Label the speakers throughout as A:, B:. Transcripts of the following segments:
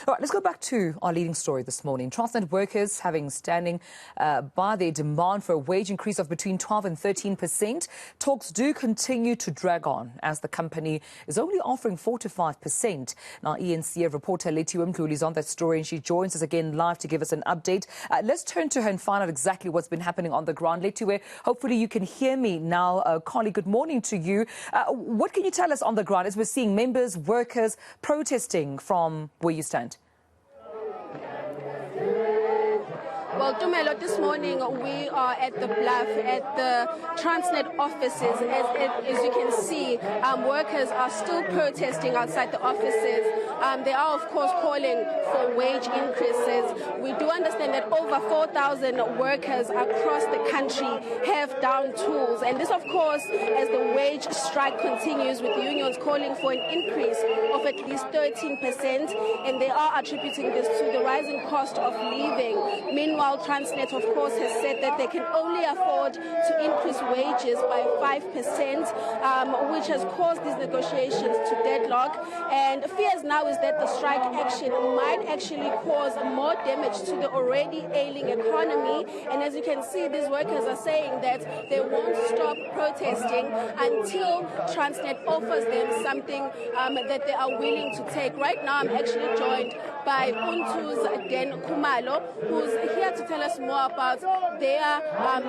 A: All right, let's go back to our leading story this morning. Transnet workers having standing by their demand for a wage increase of between 12 and 13%. Talks do continue to drag on as the company is only offering 4 to 5%. Now, eNCA reporter Lethiwe Mdluli is on that story and she joins us again live to give us an update. Let's turn to her and find out exactly what's been happening on the ground. Lethiwe, hopefully you can hear me now. Colleague, good morning to you. What can you tell us on the ground as we're seeing members, workers protesting from where you stand?
B: Well, Tumelo, this morning we are at the Bluff, at the Transnet offices. As you can see, workers are still protesting outside the offices. They are, of course, calling for wage increases. We do understand that over 4,000 workers across the country have down tools. And this, of course, as the wage strike continues, with unions calling for an increase of at least 13%. And they are attributing this to the rising cost of living. Meanwhile, Transnet, of course, has said that they can only afford to increase wages by 5%, which has caused these negotiations to deadlock. And fears now is that the strike action might actually cause more damage to the already ailing economy. And as you can see, these workers are saying that they won't stop protesting until Transnet offers them something that they are willing to take. Right now, I'm actually joined by Untuz Den Kumalo, who's here to tell us more about their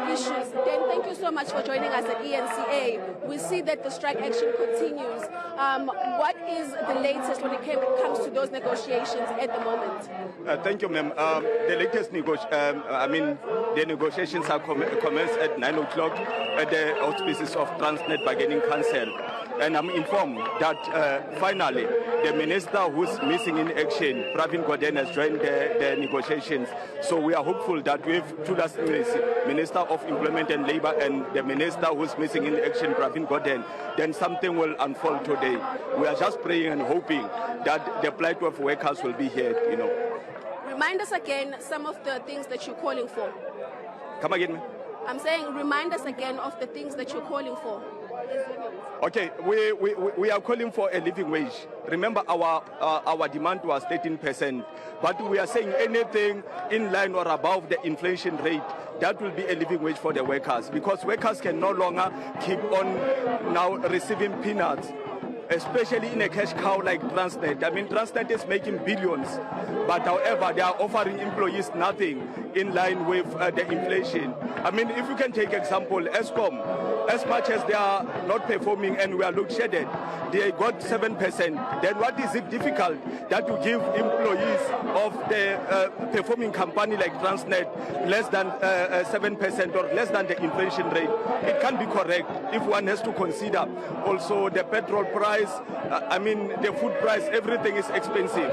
B: issues. Den, thank you so much for joining us at eNCA. We see that the strike action continues. What is the latest when it comes to those negotiations at the moment?
C: Thank you, ma'am. The latest the negotiations are commenced at 9 o'clock at the auspices of Transnet Bargaining Council. And I'm informed that finally the minister who's missing in action, Pravin Gordhan, has joined the negotiations. So we are hopeful that with Tulas Minister of Employment and Labour and the minister who's missing in action, Pravin Gordhan, then something will unfold today. We are just praying and hoping that the plight of workers will be heard,
B: Remind us again some of the things that you're calling for.
C: Come again, ma'am?
B: I'm saying remind us again of the things that you're calling for.
C: Okay, we are calling for a living wage. Remember, our demand was 13%, but we are saying anything in line or above the inflation rate, that will be a living wage for the workers, because workers can no longer keep on now receiving peanuts, especially in a cash cow like Transnet. Transnet is making billions, but however, they are offering employees nothing in line with the inflation. If you can take example, ESCOM, as much as they are not performing and we are load shedded, they got 7%. Then what is it difficult that to give employees of the performing company like Transnet less than 7% or less than the inflation rate? It can't be correct if one has to consider also the petrol price, the food price, everything is expensive.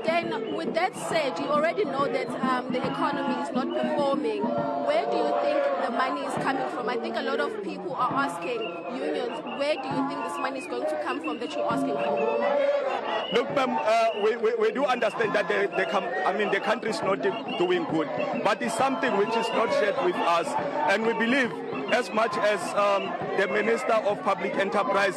B: Then, with that said, you already know that the economy is not performing. Where do you think the money is coming from? I think a lot of people are asking unions, where do you think this money is going to come from that you're asking for?
C: Look, ma'am, we do understand that the country is not doing good, but it's something which is not shared with us, and we believe as much as the Minister of Public Enterprise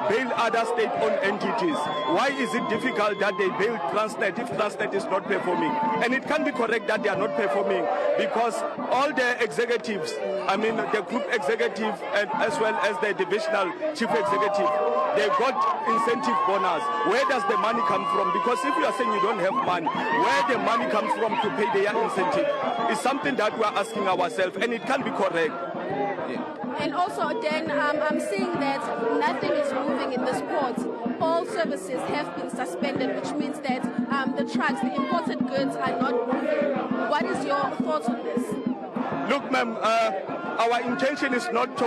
C: bail other state-owned entities. Why is it difficult that they bail Transnet if Transnet is not performing? And it can be correct that they are not performing because all the executives, the group executive and as well as the divisional chief executive, they got incentive bonus. Where does the money come from? Because if you are saying you don't have money, where the money comes from to pay their incentive is something that we are asking ourselves, and it can be correct. Yeah.
B: And also, then, I'm seeing that nothing is moving in this port. All services have been suspended, which means that the trucks, the imported goods are not moving. What is your thoughts on this?
C: Look, ma'am, our intention is not to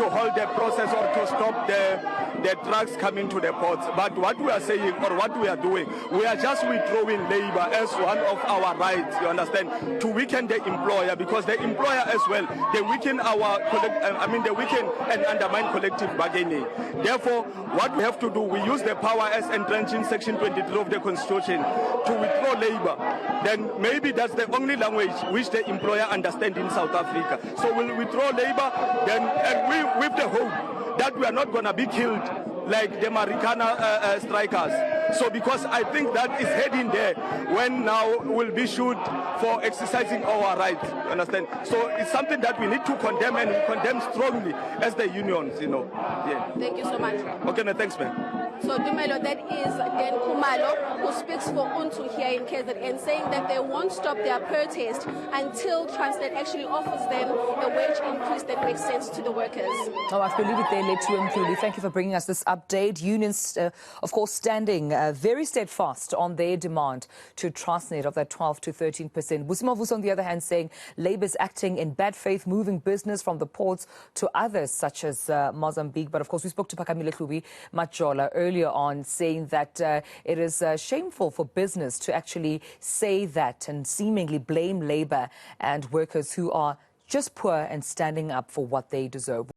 C: hold the process or to stop the trucks coming to the ports. But what we are saying or what we are doing, we are just withdrawing labor as one of our rights, you understand, to weaken the employer, because the employer as well, they weaken they weaken and undermine collective bargaining. Therefore, what we have to do, we use the power as entrenched in Section 23 of the Constitution to withdraw labor. Then maybe that's the only language which the employer understands in South Africa. So we'll withdraw labor, then, and we with the hope that we are not going to be killed like the Marikana strikers. So because I think that is heading there when now we'll be sued for exercising our rights, understand? So it's something that we need to condemn, and we condemn strongly as the unions, Yeah.
B: Thank you so much.
C: Okay, no, thanks, man.
B: So Dumelo, that is Dan Kumalo, who speaks for Untu here in KZN, saying that they won't stop their protest until Transnet actually offers them a wage increase that makes sense to the workers.
A: Oh, I believe it there, Lethiwe Mdluli. Thank you for bringing us this update. Unions, of course, standing very steadfast on their demand to Transnet of that 12 to 13%. Busimavus, on the other hand, saying Labour's acting in bad faith, moving business from the ports to others, such as Mozambique. But, of course, we spoke to Lethiwe Mdluli earlier on, saying that it is shameful for business to actually say that and seemingly blame Labour and workers who are just poor and standing up for what they deserve.